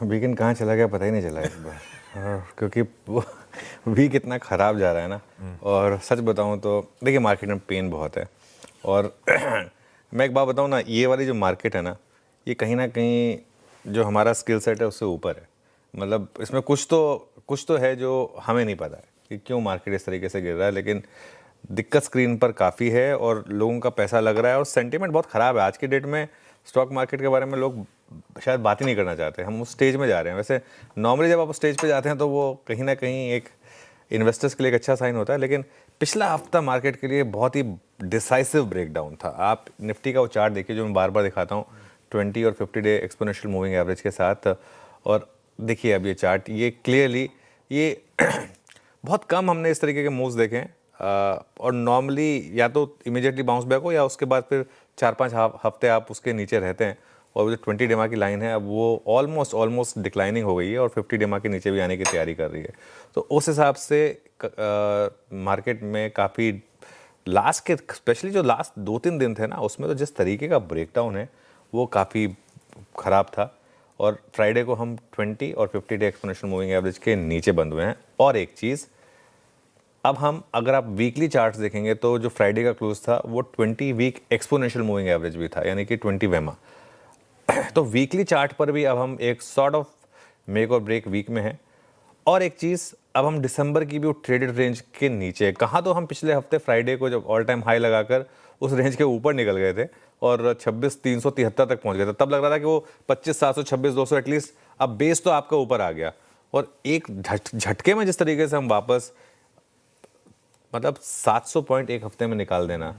Weekend कहाँ चला गया पता ही नहीं चला इस बार। क्योंकि वो वीक इतना ख़राब जा रहा है ना। और सच बताऊँ तो देखिए मार्केट में पेन बहुत है। और मैं एक बात बताऊँ ना, ये वाली जो मार्केट है ये कहीं ना कहीं जो हमारा स्किल सेट है उससे ऊपर है। मतलब इसमें कुछ तो है जो हमें नहीं पता है कि क्यों मार्केट इस तरीके से गिर रहा है, लेकिन दिक्कत स्क्रीन पर काफ़ी है और लोगों का पैसा लग रहा है और सेंटीमेंट बहुत ख़राब है आज की डेट में। स्टॉक मार्केट के बारे में लोग शायद बात ही नहीं करना चाहते। हम उस स्टेज में जा रहे हैं। वैसे नॉर्मली जब आप उस स्टेज पे जाते हैं तो वो कहीं ना कहीं एक इन्वेस्टर्स के लिए एक अच्छा साइन होता है, लेकिन पिछला हफ्ता मार्केट के लिए बहुत ही डिसाइसिव ब्रेकडाउन था। आप निफ्टी का वो चार्ट देखिए जो मैं बार बार दिखाता हूँ 20 और 50 डे एक्सपोनेंशियल मूविंग एवरेज के साथ। और देखिए अब ये चार्ट, ये क्लियरली ये बहुत कम हमने इस तरीके के मूव्स देखे हैं। और नॉर्मली या तो इमीडिएटली बाउंस बैक हो या उसके बाद फिर 4-5 हफ्ते आप उसके नीचे रहते हैं। और जो 20 डेमा की लाइन है अब वो ऑलमोस्ट डिक्लाइनिंग हो गई है और 50 डेमा के नीचे भी आने की तैयारी कर रही है। तो उस हिसाब से मार्केट में काफ़ी लास्ट के स्पेशली जो लास्ट 2-3 दिन थे ना, उसमें तो जिस तरीके का ब्रेकडाउन है वो काफ़ी ख़राब था। और फ्राइडे को हम 20 और 50 डे एक्सपोनेंशियल मूविंग एवरेज के नीचे बंद हुए हैं। और एक चीज़, अब हम अगर आप वीकली चार्ट्स देखेंगे तो जो फ्राइडे का क्लोज था वो 20 वीक एक्सपोनेंशियल मूविंग एवरेज भी था, यानी कि 20 वेमा। तो वीकली चार्ट पर भी अब हम एक सॉर्ट ऑफ मेक और ब्रेक वीक में हैं। और एक चीज़, अब हम दिसंबर की भी वो ट्रेडेड रेंज के नीचे, कहाँ तो हम पिछले हफ्ते फ्राइडे को जब ऑल टाइम हाई लगाकर उस रेंज के ऊपर निकल गए थे और 26,373 तक पहुंच गए थे। तब लग रहा था कि वो 25,700 26,200 एटलीस्ट अब बेस तो आपका ऊपर आ गया। और एक झटके में जिस तरीके से हम वापस, मतलब 700 पॉइंट एक हफ्ते में निकाल देना,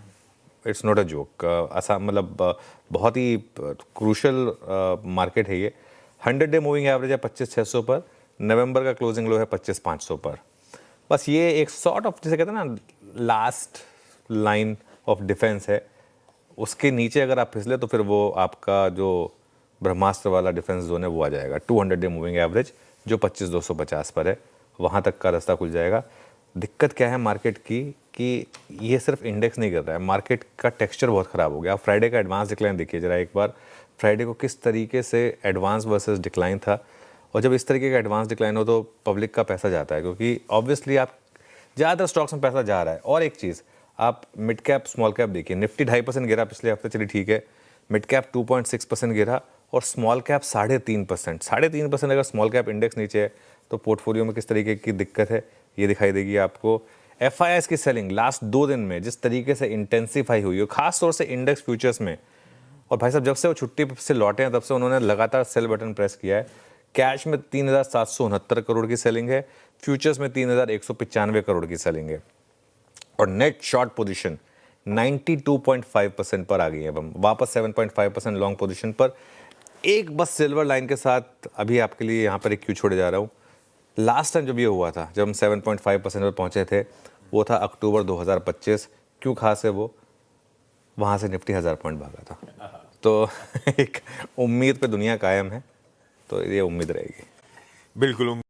इट्स नॉट अ जोक। आसान, मतलब बहुत ही क्रूशल मार्केट है ये। 100 डे मूविंग एवरेज है 25,600 पर, नवंबर का क्लोजिंग लो है 25,500 पर। बस ये एक सॉर्ट ऑफ, जैसे कहते हैं ना, लास्ट लाइन ऑफ डिफेंस है। उसके नीचे अगर आप फिसले तो फिर वो आपका जो ब्रह्मास्त्र वाला डिफेंस जोन है वो आ जाएगा 200 डे मूविंग एवरेज जो 25,250 पर है, वहाँ तक का रास्ता खुल जाएगा। दिक्कत क्या है मार्केट की कि ये सिर्फ इंडेक्स नहीं कर रहा है, मार्केट का टेक्सचर बहुत ख़राब हो गया। फ्राइडे का एडवांस डिक्लाइन देखिए ज़रा एक बार, फ्राइडे को किस तरीके से एडवांस वर्सेस डिक्लाइन था। और जब इस तरीके का एडवांस डिक्लाइन हो तो पब्लिक का पैसा जाता है, क्योंकि ऑब्वियसली आप ज़्यादातर स्टॉक्स में पैसा जा रहा है। और एक चीज़, आप मिड कैप स्मॉल कैप देखिए, निफ्टी 2.5% गिरा पिछले हफ्ते, चलिए ठीक है। मिड कैप 2.6% गिरा और स्मॉल कैप 3.5%। 3.5% अगर स्मॉल कैप इंडेक्स नीचे है तो पोर्टफोलियो में किस तरीके की दिक्कत है ये दिखाई देगी आपको। एफआईआईस की सेलिंग लास्ट 2 दिन में जिस तरीके से इंटेंसिफाई हुई है, खास तौर से इंडेक्स फ्यूचर्स में। और भाई साहब जब से वो छुट्टी से लौटे हैं तब से उन्होंने लगातार सेल बटन प्रेस किया है। कैश में 3,769 करोड़ की सेलिंग है, फ्यूचर्स में 3,195 करोड़ की सेलिंग है। और नेट शॉर्ट पोजीशन 92.5% पर आ गई है। अब हम वापस 7.5% लॉन्ग पोजीशन पर। एक बस सिल्वर लाइन के साथ अभी आपके लिए यहाँ पर एक क्यू छोड़े जा रहा हूँ। लास्ट टाइम जब ये हुआ था, जब हम 7.5% पर पहुँचे थे, वो था अक्टूबर 2025। क्यों खास है वो? वहाँ से निफ्टी 1000 पॉइंट भागा था। तो एक उम्मीद पे दुनिया कायम है, तो ये उम्मीद रहेगी। बिल्कुल उम्मीद